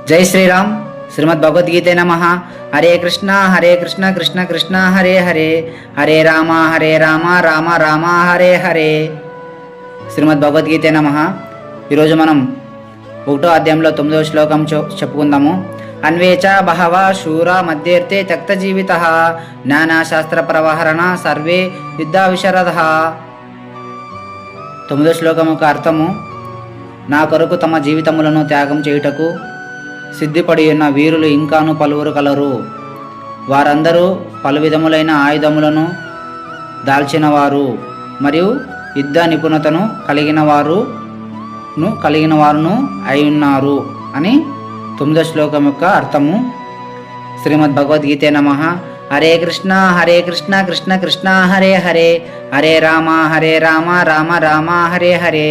జై శ్రీరామ్. శ్రీమద్ భగవద్గీతే నమ. హరే కృష్ణ కృష్ణ కృష్ణ హరే హరే, హరే రామ రామ రామ హరే హరే. శ్రీమద్ భగవద్గీతే నమ. ఈరోజు మనం 1వ అధ్యాయంలో 9వ శ్లోకం చెప్పుకుందాము. అన్వేచ బహవ శూర మధ్యేర్తే త్యక్త జీవిత, జ్ఞానశాస్త్ర ప్రవహరణ సర్వే విద్యా విశరద. 9వ శ్లోకం యొక్క అర్థము: నా కొరకు తమ జీవితములను త్యాగం చేయుటకు సిద్ధిపడి ఉన్న వీరులు ఇంకాను పలువురు కలరు. వారందరూ పలు విధములైన ఆయుధములను దాల్చినవారు మరియు యుద్ధ నిపుణతను కలిగిన వారును అయి ఉన్నారు అని 9వ శ్లోకం యొక్క అర్థము. శ్రీమద్ భగవద్గీతే నమ. హరే కృష్ణ కృష్ణ కృష్ణ హరే హరే, హరే రామ రామ రామ హరే హరే.